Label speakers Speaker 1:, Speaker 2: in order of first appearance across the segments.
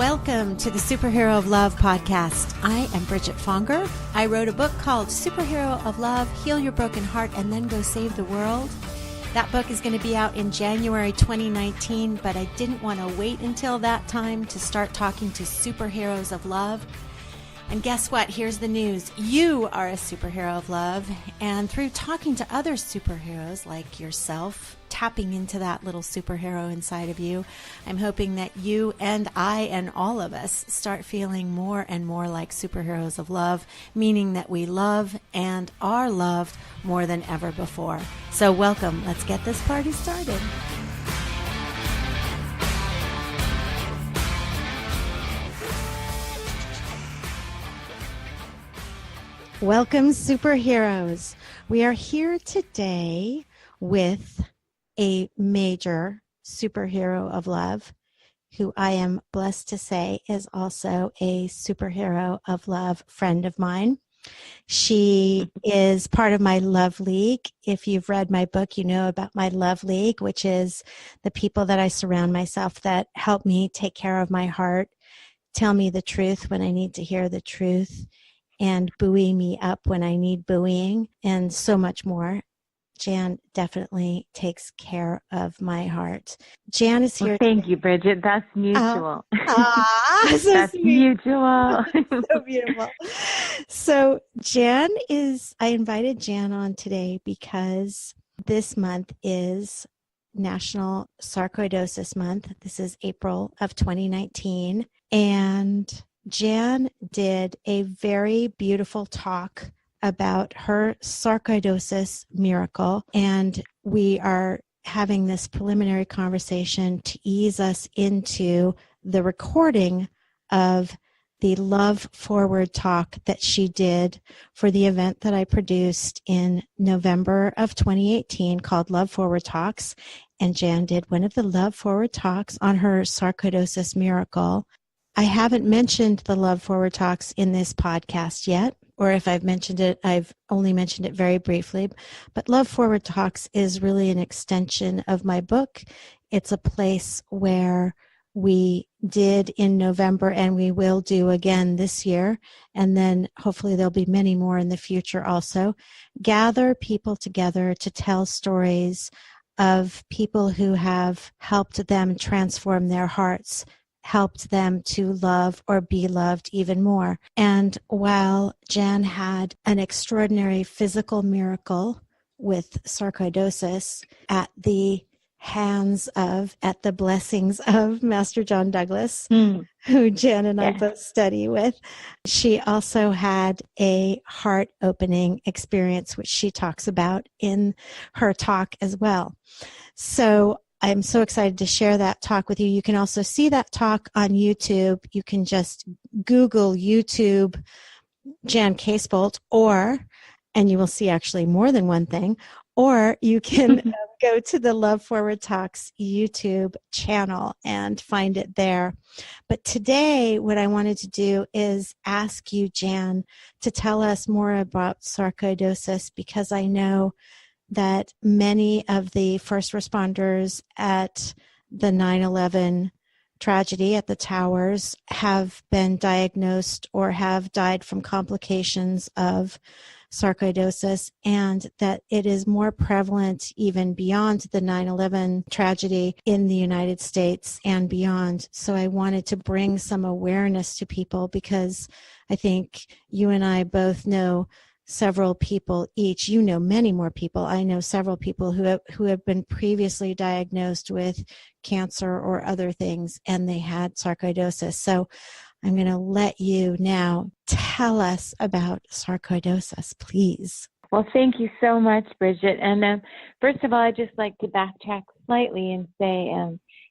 Speaker 1: Welcome to the Superhero of Love podcast. I am Bridget Fonger. I wrote a book called Superhero of Love, Heal Your Broken Heart, and Then Go Save the World. That book is going to be out in January 2019, but I didn't want to wait until that time to start talking to superheroes of love. And guess what? Here's the news. You are a superhero of love. And through talking to other superheroes like yourself, tapping into that little superhero inside of you, I'm hoping that you and I and all of us start feeling more and more like superheroes of love, meaning that we love and are loved more than ever before. So welcome. Let's get this party started. Welcome, superheroes. We are here today with a major superhero of love, who I am blessed to say is also a superhero of love friend of mine. She is part of my Love League. If you've read my book, you know about my Love League, which is the people that I surround myself that help me take care of my heart, tell me the truth when I need to hear the truth, and buoy me up when I need buoying, and so much more. Jan definitely takes care of my heart. Jan is here.
Speaker 2: Well, thank you, Bridget. That's mutual.
Speaker 1: So
Speaker 2: That's
Speaker 1: sweet.
Speaker 2: Mutual.
Speaker 1: So beautiful. So I invited Jan on today because this month is National Sarcoidosis Month. This is April of 2019. And Jan did a very beautiful talk about her sarcoidosis miracle, and we are having this preliminary conversation to ease us into the recording of the Love Forward talk that she did for the event that I produced in November of 2018 called Love Forward Talks. And Jan did one of the Love Forward talks on her sarcoidosis miracle. I haven't mentioned the Love Forward talks in this podcast yet, or if I've mentioned it, I've only mentioned it very briefly. But Love Forward Talks is really an extension of my book. It's a place where we did in November and we will do again this year. And then hopefully there'll be many more in the future also. Gather people together to tell stories of people who have helped them transform their hearts, helped them to love or be loved even more. And while Jan had an extraordinary physical miracle with sarcoidosis at the blessings of Master John Douglas, who Jan and I both study with, she also had a heart-opening experience, which she talks about in her talk as well. So I'm so excited to share that talk with you. You can also see that talk on YouTube. You can just Google YouTube Jan Casebolt, and you will see actually more than one thing, or you can go to the Love Forward Talks YouTube channel and find it there. But today, what I wanted to do is ask you, Jan, to tell us more about sarcoidosis, because I know that many of the first responders at the 9/11 tragedy at the towers have been diagnosed or have died from complications of sarcoidosis, and that it is more prevalent even beyond the 9/11 tragedy in the United States and beyond. So I wanted to bring some awareness to people, because I think you and I both know several people each. You know many more people. I know several people who have been previously diagnosed with cancer or other things, and they had sarcoidosis. So I'm going to let you now tell us about sarcoidosis, please.
Speaker 2: Well, thank you so much, Bridget. And first of all, I'd just like to backtrack slightly and say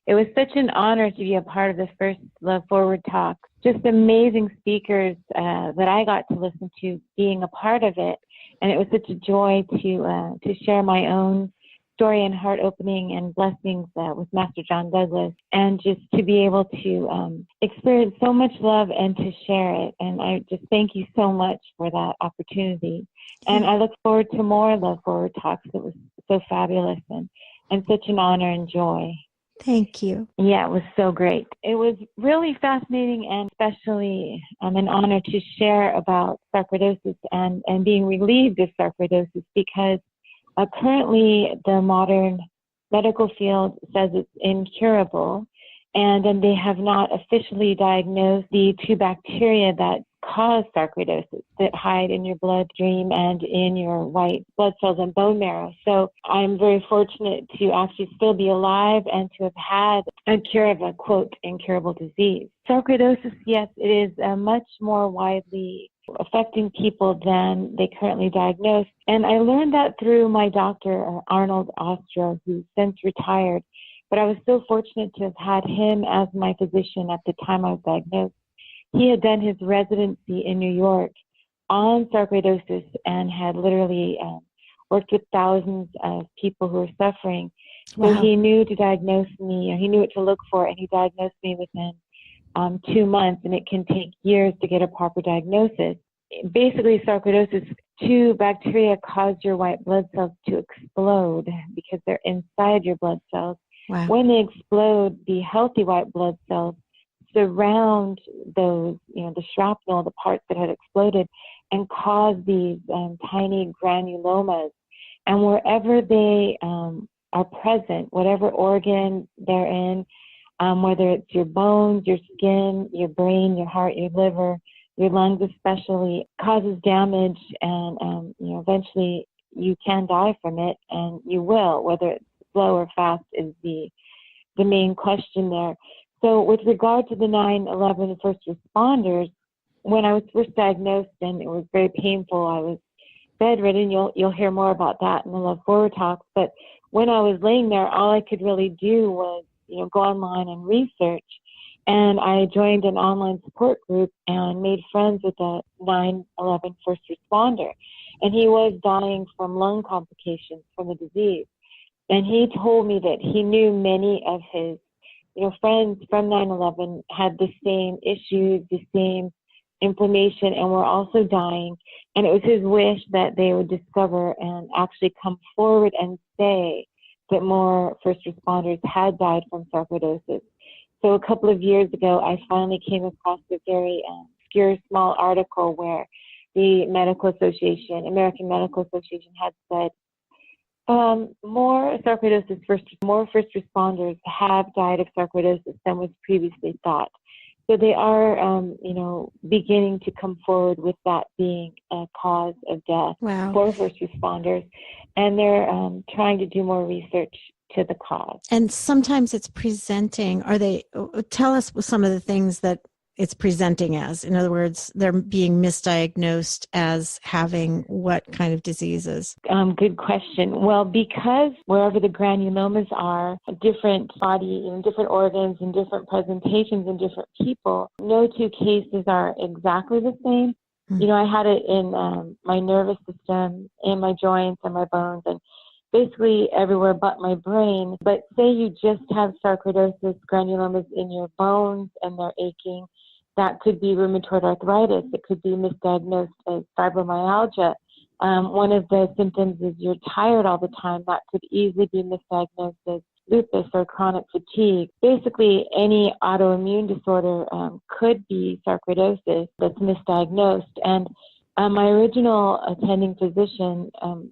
Speaker 2: it was such an honor to be a part of the first Love Forward talk. Just amazing speakers that I got to listen to being a part of it. And it was such a joy to share my own story and heart opening and blessings with Master John Douglas, and just to be able to experience so much love and to share it. And I just thank you so much for that opportunity. And I look forward to more Love Forward talks. It was so fabulous and such an honor and joy.
Speaker 1: Thank you.
Speaker 2: Yeah, it was so great. It was really fascinating and especially an honor to share about sarcoidosis and being relieved of sarcoidosis because currently the modern medical field says it's incurable, and then they have not officially diagnosed the two bacteria that cause sarcoidosis that hide in your bloodstream and in your white blood cells and bone marrow. So I'm very fortunate to actually still be alive and to have had a cure of a, quote, incurable disease. Sarcoidosis, yes, it is much more widely affecting people than they currently diagnose. And I learned that through my doctor, Arnold Ostro, who's since retired. But I was so fortunate to have had him as my physician at the time I was diagnosed. He had done his residency in New York on sarcoidosis and had literally worked with thousands of people who were suffering. So he knew to diagnose me, or he knew what to look for, and he diagnosed me within 2 months, and it can take years to get a proper diagnosis. Basically, sarcoidosis, two bacteria cause your white blood cells to explode because they're inside your blood cells.
Speaker 1: Wow.
Speaker 2: When they explode, the healthy white blood cells surround those, the shrapnel, the parts that had exploded, and cause these tiny granulomas. And wherever they are present, whatever organ they're in, whether it's your bones, your skin, your brain, your heart, your liver, your lungs especially, causes damage, and eventually you can die from it, and you will, whether it's slow or fast is the main question there. So with regard to the 9/11 first responders, when I was first diagnosed and it was very painful, I was bedridden. You'll hear more about that in the Love Forward talks. But when I was laying there, all I could really do was go online and research. And I joined an online support group and made friends with a 9/11 first responder. And he was dying from lung complications from the disease. And he told me that he knew many of his friends from 9/11 had the same issues, the same inflammation, and were also dying. And it was his wish that they would discover and actually come forward and say that more first responders had died from sarcoidosis. So a couple of years ago, I finally came across a very obscure small article where the American Medical Association had said, more first responders have died of sarcoidosis than was previously thought. So they are, beginning to come forward with that being a cause of death for first responders. And they're trying to do more research to the cause.
Speaker 1: And sometimes it's presenting, tell us some of the things that it's presenting as. In other words, they're being misdiagnosed as having what kind of diseases?
Speaker 2: Good question. Well, because wherever the granulomas are, different body, different organs and different presentations in different people, no two cases are exactly the same. Mm-hmm. I had it in my nervous system, in my joints and my bones, and basically everywhere but my brain. But say you just have sarcoidosis, granulomas in your bones and they're aching, that could be rheumatoid arthritis. It could be misdiagnosed as fibromyalgia. One of the symptoms is you're tired all the time. That could easily be misdiagnosed as lupus or chronic fatigue. Basically, any autoimmune disorder could be sarcoidosis that's misdiagnosed. And my original attending physician,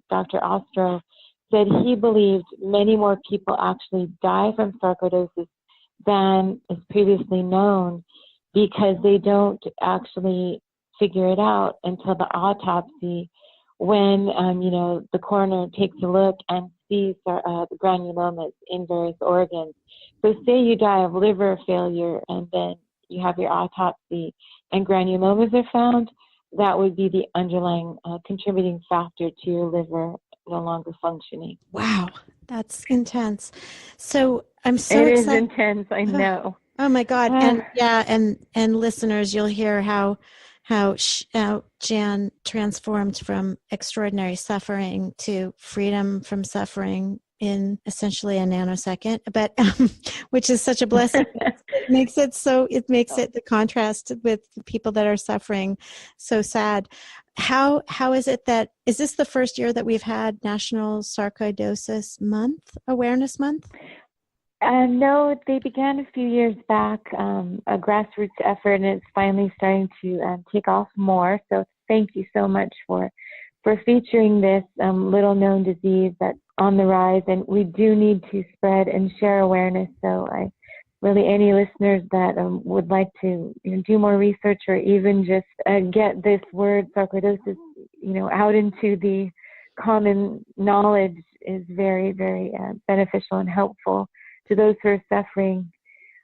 Speaker 2: Dr. Ostro, said he believed many more people actually die from sarcoidosis than is previously known, because they don't actually figure it out until the autopsy, when the coroner takes a look and sees the granulomas in various organs. So say you die of liver failure and then you have your autopsy and granulomas are found, that would be the underlying contributing factor to your liver no longer functioning.
Speaker 1: Wow, that's intense. So I'm so excited.
Speaker 2: It is intense, I know.
Speaker 1: Oh my God. And listeners, you'll hear how Jan transformed from extraordinary suffering to freedom from suffering in essentially a nanosecond, but which is such a blessing. It makes it the contrast with people that are suffering so sad. How is it is this the first year that we've had National Sarcoidosis Month, Awareness Month?
Speaker 2: No, they began a few years back, a grassroots effort, and it's finally starting to take off more. So thank you so much for featuring this little known disease that's on the rise, and we do need to spread and share awareness. So I really, any listeners that would like to do more research or even just get this word sarcoidosis, out into the common knowledge is very, very beneficial and helpful to those who are suffering.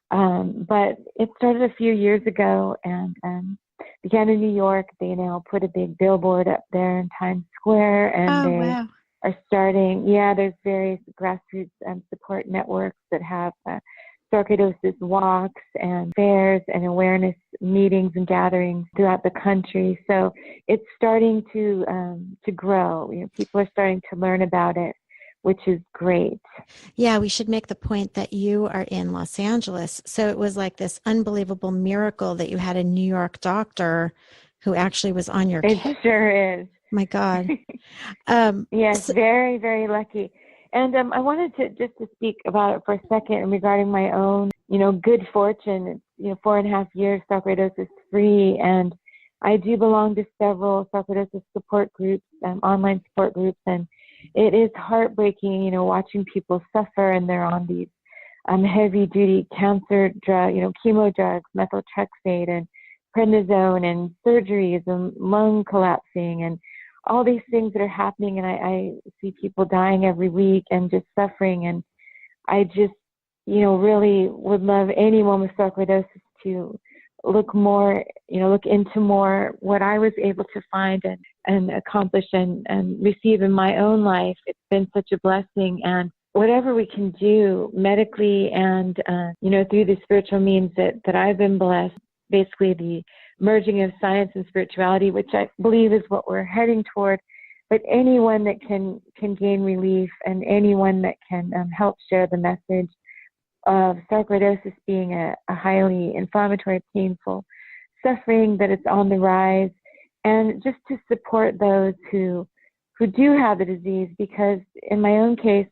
Speaker 2: But it started a few years ago and began in New York. They now put a big billboard up there in Times Square, and they are starting, there's various grassroots support networks that have sarcoidosis walks and fairs and awareness meetings and gatherings throughout the country. So it's starting to grow. People are starting to learn about it, which is great.
Speaker 1: Yeah, we should make the point that you are in Los Angeles. So it was like this unbelievable miracle that you had a New York doctor who actually was on your case.
Speaker 2: It sure is.
Speaker 1: My God.
Speaker 2: Yes, very, very lucky. And I wanted to speak about it for a second regarding my own, good fortune. It's, 4.5 years sarcoidosis free, and I do belong to several sarcoidosis support groups, online support groups, and it is heartbreaking, watching people suffer, and they're on these heavy-duty cancer drug, chemo drugs, methotrexate, and prednisone, and surgeries, and lung collapsing, and all these things that are happening. And I see people dying every week and just suffering. And I just, really would love anyone with sarcoidosis to look more, look into more what I was able to find and accomplish and receive in my own life. It's been such a blessing. And whatever we can do medically and, through the spiritual means that I've been blessed, basically the merging of science and spirituality, which I believe is what we're heading toward. But anyone that can gain relief, and anyone that can help share the message of sarcoidosis being a highly inflammatory, painful suffering, that it's on the rise, and just to support those who do have the disease. Because in my own case,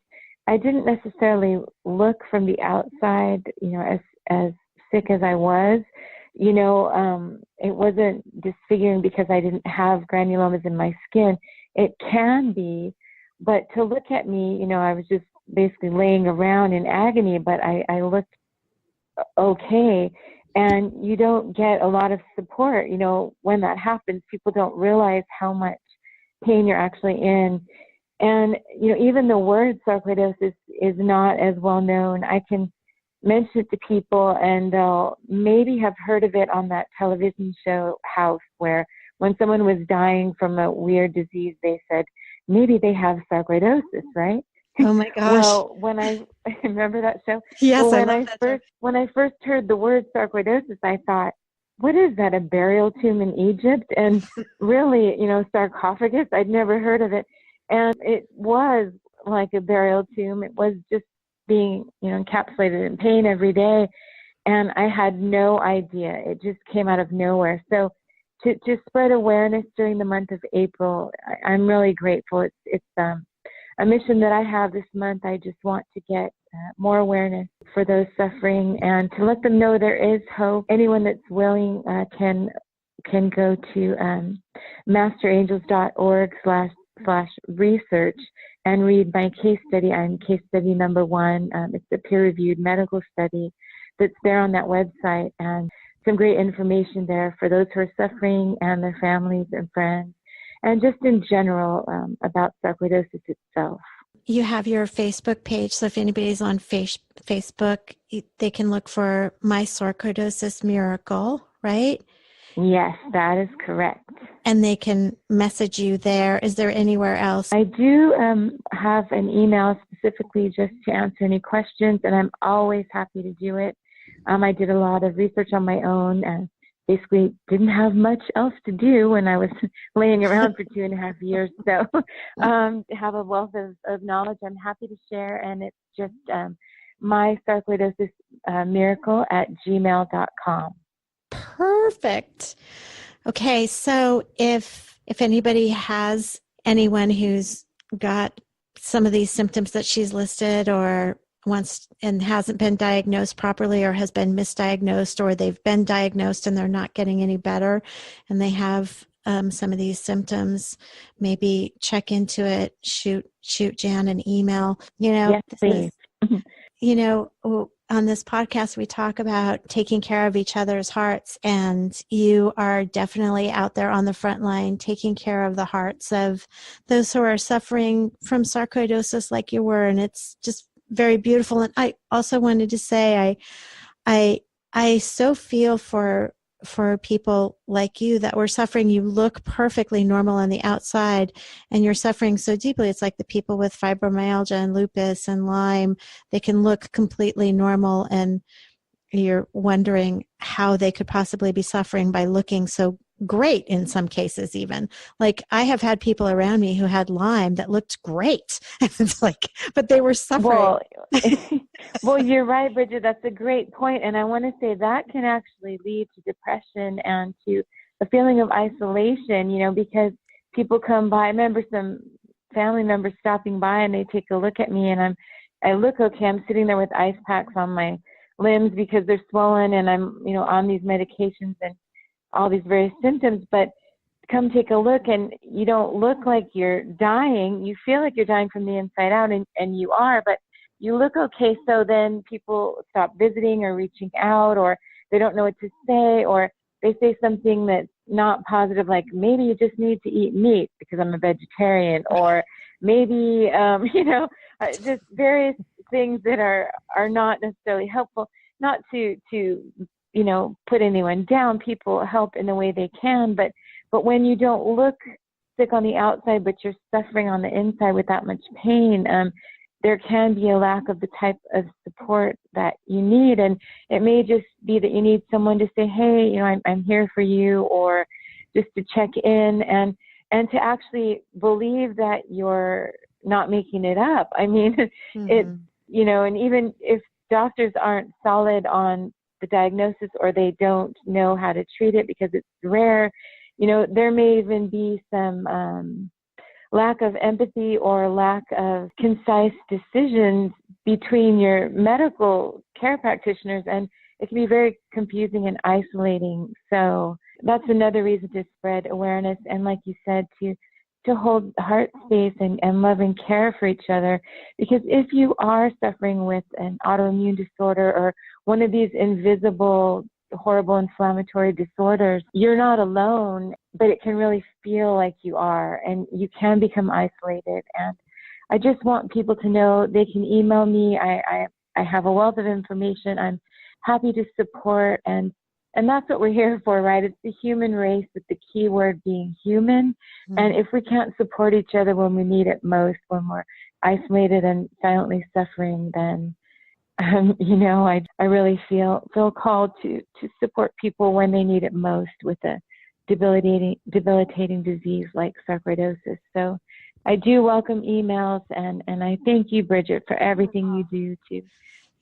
Speaker 2: I didn't necessarily look from the outside, as sick as I was. It wasn't disfiguring because I didn't have granulomas in my skin. It can be, but to look at me, I was just basically laying around in agony, but I looked okay. And you don't get a lot of support, when that happens. People don't realize how much pain you're actually in. And, even the word sarcoidosis is not as well known. I can mention it to people, and they'll maybe have heard of it on that television show House, where when someone was dying from a weird disease, they said, maybe they have sarcoidosis, right?
Speaker 1: Oh my gosh.
Speaker 2: Well, when I remember that show,
Speaker 1: yes,
Speaker 2: well, when I first heard the word sarcoidosis, I thought, what is that, a burial tomb in Egypt? And really, sarcophagus, I'd never heard of it. And it was like a burial tomb. It was just being, encapsulated in pain every day. And I had no idea. It just came out of nowhere. So to spread awareness during the month of April, I'm really grateful. It's a mission that I have this month. I just want to get more awareness for those suffering, and to let them know there is hope. Anyone that's willing can go to masterangels.org/research and read my case study. I'm case study number 1. It's a peer-reviewed medical study that's there on that website, and some great information there for those who are suffering and their families and friends, and just in general about sarcoidosis itself.
Speaker 1: You have your Facebook page, so if anybody's on Facebook, they can look for My Sarcoidosis Miracle, right?
Speaker 2: Yes, that is correct.
Speaker 1: And they can message you there. Is there anywhere else?
Speaker 2: I do have an email specifically just to answer any questions, and I'm always happy to do it. I did a lot of research on my own and basically didn't have much else to do when I was laying around for 2.5 years. So have a wealth of knowledge I'm happy to share, and it's just my sarcoidosis miracle at gmail.com.
Speaker 1: Perfect. Okay, so if anybody has anyone who's got some of these symptoms that she's listed, or wants and hasn't been diagnosed properly, or has been misdiagnosed, or they've been diagnosed and they're not getting any better, and they have some of these symptoms, maybe check into it, shoot Jan an email.
Speaker 2: Yes, please.
Speaker 1: On this podcast, we talk about taking care of each other's hearts, and you are definitely out there on the front line taking care of the hearts of those who are suffering from sarcoidosis like you were, and it's just very beautiful. And I also wanted to say I so feel for people like you that were suffering. You look perfectly normal on the outside, and you're suffering so deeply. It's like the people with fibromyalgia and lupus and Lyme, they can look completely normal, and you're wondering how they could possibly be suffering by looking so great in some cases. Even like I have had people around me who had Lyme that looked great. It's like, but they were suffering.
Speaker 2: Well, you're right, Bridget. That's a great point. And I want to say that can actually lead to depression and to a feeling of isolation, because people come by. I remember some family members stopping by and they take a look at me, and I look okay. I'm sitting there with ice packs on my limbs because they're swollen, and I'm, on these medications and all these various symptoms, but come take a look and you don't look like you're dying. You feel like you're dying from the inside out, and you are, but you look okay. So then people stop visiting or reaching out, or they don't know what to say, or they say something that's not positive, like maybe you just need to eat meat because I'm a vegetarian, or maybe, just various things that are not necessarily helpful. Not to put anyone down. People help in the way they can, but when you don't look sick on the outside, but you're suffering on the inside with that much pain, there can be a lack of the type of support that you need. And it may just be that you need someone to say, hey, I'm here for you, or just to check in and to actually believe that you're not making it up. I mean, and even if doctors aren't solid on the diagnosis, or they don't know how to treat it because it's rare, there may even be some lack of empathy or lack of concise decisions between your medical care practitioners, and it can be very confusing and isolating. So that's another reason to spread awareness, and like you said, to hold heart space and love and care for each other. Because if you are suffering with an autoimmune disorder or one of these invisible, horrible inflammatory disorders, you're not alone, but it can really feel like you are, and you can become isolated. And I just want people to know they can email me. I have a wealth of information. I'm happy to support, and that's what we're here for, right? It's the human race, with the key word being human. Mm-hmm. And if we can't support each other when we need it most, when we're isolated and silently suffering, then, I really feel called to support people when they need it most with a debilitating disease like sarcoidosis. So I do welcome emails, and I thank you, Bridget, for everything you do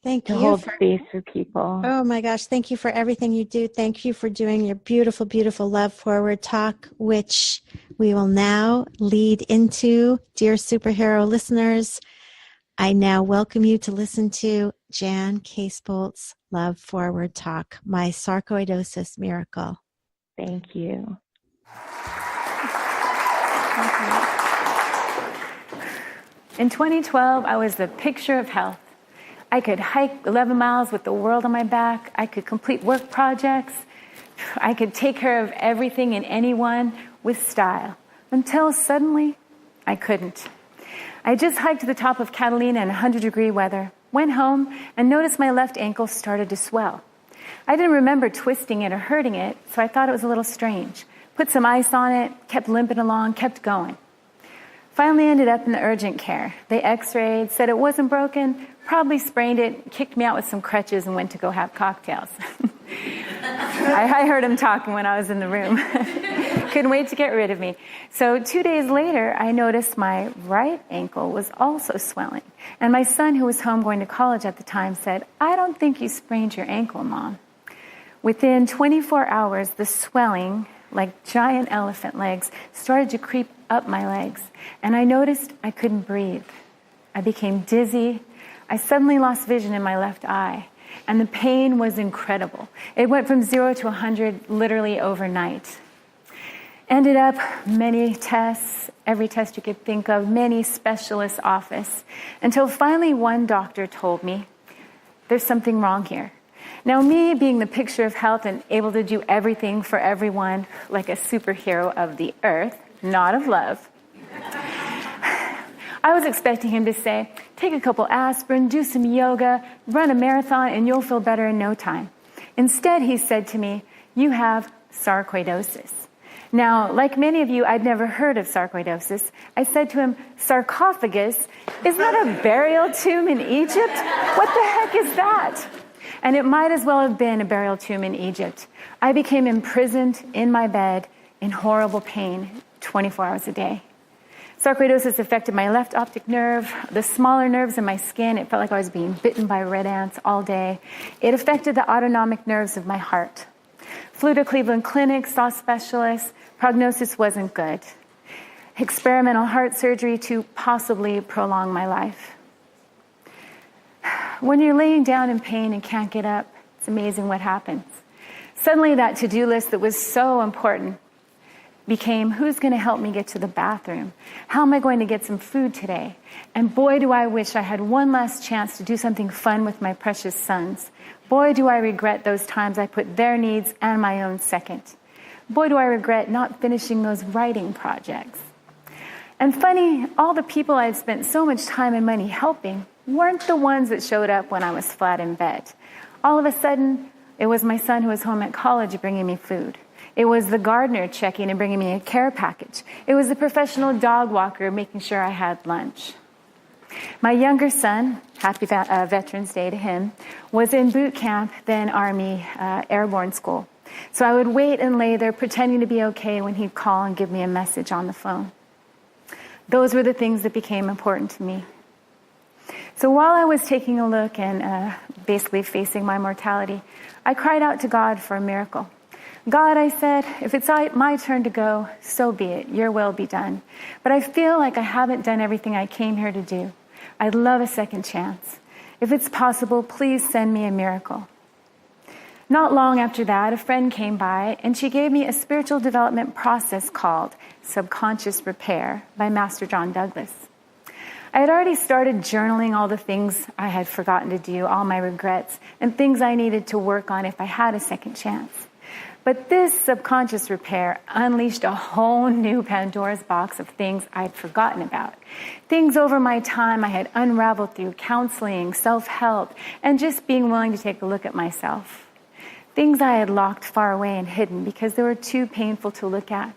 Speaker 2: to hold space for people.
Speaker 1: Oh my gosh, thank you for everything you do. Thank you for doing your beautiful, beautiful Love Forward talk, which we will now lead into. Dear superhero listeners, I now welcome you to listen to Jan Casebolt's Love Forward talk, My Sarcoidosis Miracle.
Speaker 2: Thank you.
Speaker 3: In 2012, I was the picture of health. I could hike 11 miles with the world on my back. I could complete work projects. I could take care of everything and anyone with style, until suddenly I couldn't. I just hiked to the top of Catalina in 100-degree weather, went home, and noticed my left ankle started to swell. I didn't remember twisting it or hurting it, so I thought it was a little strange. Put some ice on it, kept limping along, kept going. Finally ended up in the urgent care. They x-rayed, said it wasn't broken, probably sprained it, kicked me out with some crutches, and went to go have cocktails. I heard him talking when I was in the room. Couldn't wait to get rid of me. So 2 days later, I noticed my right ankle was also swelling. And my son, who was home going to college at the time, said, "I don't think you sprained your ankle, Mom." Within 24 hours, the swelling, like giant elephant legs, started to creep up my legs. And I noticed I couldn't breathe. I became dizzy. I suddenly lost vision in my left eye, and the pain was incredible. It went from 0 to 100 literally overnight. Ended up many tests, every test you could think of, many specialist office, until finally one doctor told me, there's something wrong here. Now, me being the picture of health and able to do everything for everyone like a superhero of the earth, not of love, I was expecting him to say, take a couple aspirin, do some yoga, run a marathon, and you'll feel better in no time. Instead, he said to me, you have sarcoidosis. Now, like many of you, I'd never heard of sarcoidosis. I said to him, sarcophagus? Isn't that a burial tomb in Egypt? What the heck is that? And it might as well have been a burial tomb in Egypt. I became imprisoned in my bed in horrible pain 24 hours a day. Sarcoidosis affected my left optic nerve, the smaller nerves in my skin. It felt like I was being bitten by red ants all day. It affected the autonomic nerves of my heart. Flew to Cleveland Clinic, saw specialists. Prognosis wasn't good. Experimental heart surgery to possibly prolong my life. When you're laying down in pain and can't get up, it's amazing what happens. Suddenly that to-do list that was so important became, who's going to help me get to the bathroom? How am I going to get some food today? And boy, do I wish I had one last chance to do something fun with my precious sons. Boy, do I regret those times I put their needs and my own second. Boy, do I regret not finishing those writing projects. And funny, all the people I'd spent so much time and money helping weren't the ones that showed up when I was flat in bed. All of a sudden, it was my son who was home at college bringing me food. It was the gardener checking and bringing me a care package. It was the professional dog walker making sure I had lunch. My younger son, happy Veterans Day to him, was in boot camp, then Army airborne school. So I would wait and lay there pretending to be okay when he'd call and give me a message on the phone. Those were the things that became important to me. So while I was taking a look and basically facing my mortality, I cried out to God for a miracle. God, I said, if it's my turn to go, so be it. Your will be done. But I feel like I haven't done everything I came here to do. I'd love a second chance. If it's possible, please send me a miracle. Not long after that, a friend came by and she gave me a spiritual development process called Subconscious Repair by Master Jan Douglas. I had already started journaling all the things I had forgotten to do, all my regrets, and things I needed to work on if I had a second chance. But this subconscious repair unleashed a whole new Pandora's box of things I'd forgotten about. Things over my time I had unraveled through counseling, self-help, and just being willing to take a look at myself. Things I had locked far away and hidden because they were too painful to look at.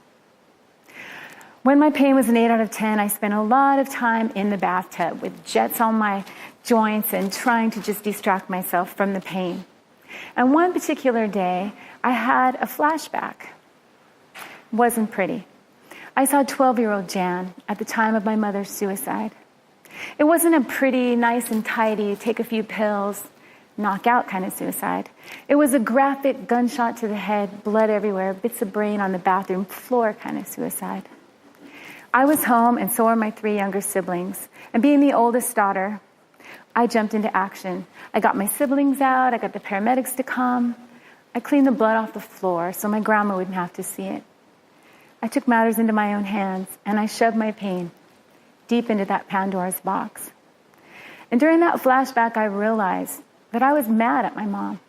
Speaker 3: When my pain was an 8 out of 10, I spent a lot of time in the bathtub with jets on my joints and trying to just distract myself from the pain. And one particular day, I had a flashback. It wasn't pretty. I saw 12-year-old Jan at the time of my mother's suicide. It wasn't a pretty, nice and tidy, take a few pills, knock out kind of suicide. It was a graphic gunshot to the head, blood everywhere, bits of brain on the bathroom floor kind of suicide. I was home, and so were my 3 younger siblings. And being the oldest daughter, I jumped into action. I got my siblings out. I got the paramedics to come. I cleaned the blood off the floor so my grandma wouldn't have to see it. I took matters into my own hands, and I shoved my pain deep into that Pandora's box. And during that flashback, I realized that I was mad at my mom.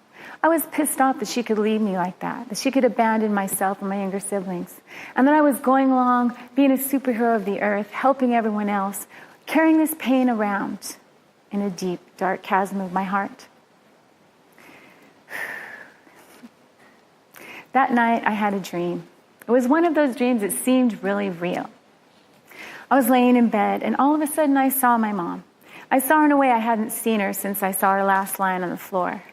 Speaker 3: I was pissed off that she could leave me like that she could abandon myself and my younger siblings, and that I was going along being a superhero of the earth, helping everyone else, carrying this pain around in a deep, dark chasm of my heart. That night, I had a dream. It was one of those dreams that seemed really real. I was laying in bed, and all of a sudden, I saw my mom. I saw her in a way I hadn't seen her since I saw her last lying on the floor.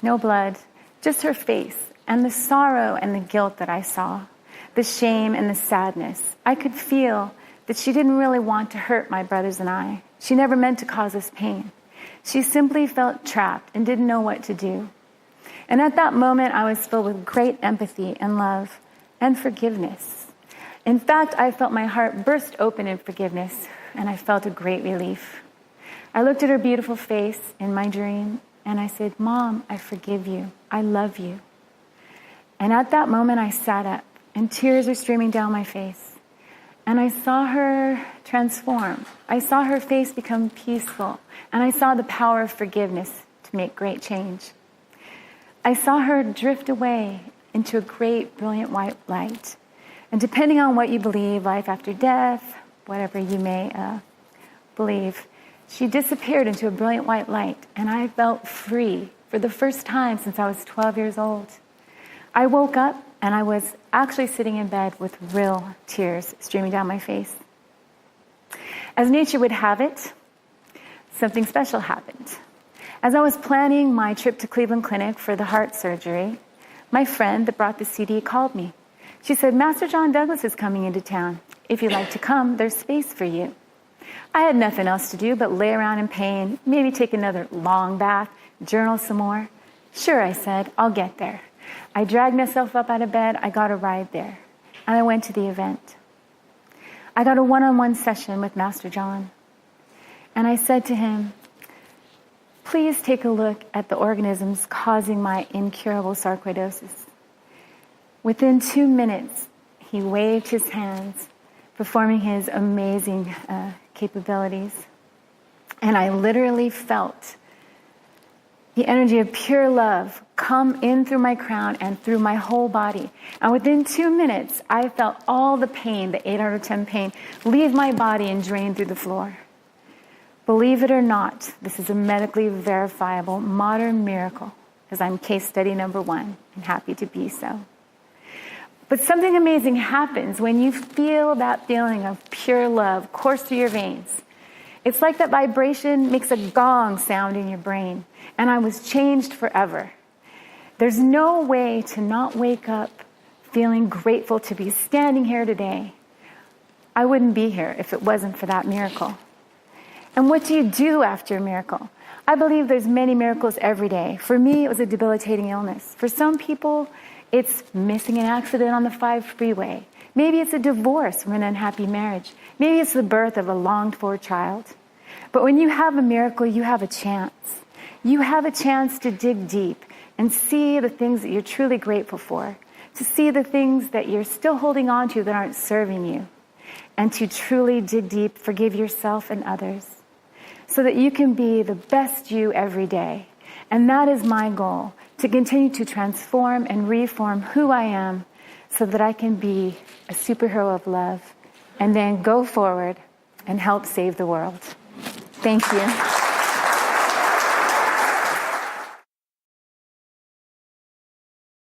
Speaker 3: No blood, just her face, and the sorrow and the guilt that I saw, the shame and the sadness. I could feel that she didn't really want to hurt my brothers and I. She never meant to cause us pain. She simply felt trapped and didn't know what to do. And at that moment, I was filled with great empathy and love and forgiveness. In fact, I felt my heart burst open in forgiveness, and I felt a great relief. I looked at her beautiful face in my dream, and I said, Mom, I forgive you. I love you. And at that moment, I sat up, and tears were streaming down my face. And I saw her transform. I saw her face become peaceful, and I saw the power of forgiveness to make great change. I saw her drift away into a great, brilliant white light. And depending on what you believe, life after death, whatever you may believe, she disappeared into a brilliant white light, and I felt free for the first time since I was 12 years old. I woke up, and I was actually sitting in bed with real tears streaming down my face. As nature would have it, something special happened. As I was planning my trip to Cleveland Clinic for the heart surgery, my friend that brought the CD called me. She said, Master John Douglas is coming into town. If you'd like to come, there's space for you. I had nothing else to do but lay around in pain, maybe take another long bath, journal some more. Sure, I said, I'll get there. I dragged myself up out of bed. I got a ride there, and I went to the event. I got a one-on-one session with Master John, and I said to him, please take a look at the organisms causing my incurable sarcoidosis. Within 2 minutes, he waved his hands, performing his amazing capabilities. And I literally felt the energy of pure love come in through my crown and through my whole body. And within 2 minutes, I felt all the pain, the 8 out of 10 pain, leave my body and drain through the floor. Believe it or not, this is a medically verifiable modern miracle, as I'm case study number 1, and happy to be so. But something amazing happens when you feel that feeling of pure love course through your veins. It's like that vibration makes a gong sound in your brain, and I was changed forever. There's no way to not wake up feeling grateful to be standing here today. I wouldn't be here if it wasn't for that miracle. And what do you do after a miracle? I believe there's many miracles every day. For me, it was a debilitating illness. For some people, it's missing an accident on the 5 freeway. Maybe it's a divorce from an unhappy marriage. Maybe it's the birth of a longed-for child. But when you have a miracle, you have a chance. You have a chance to dig deep and see the things that you're truly grateful for, to see the things that you're still holding on to that aren't serving you, and to truly dig deep, forgive yourself and others, so that you can be the best you every day. And that is my goal, to continue to transform and reform who I am so that I can be a superhero of love and then go forward and help save the world. Thank you.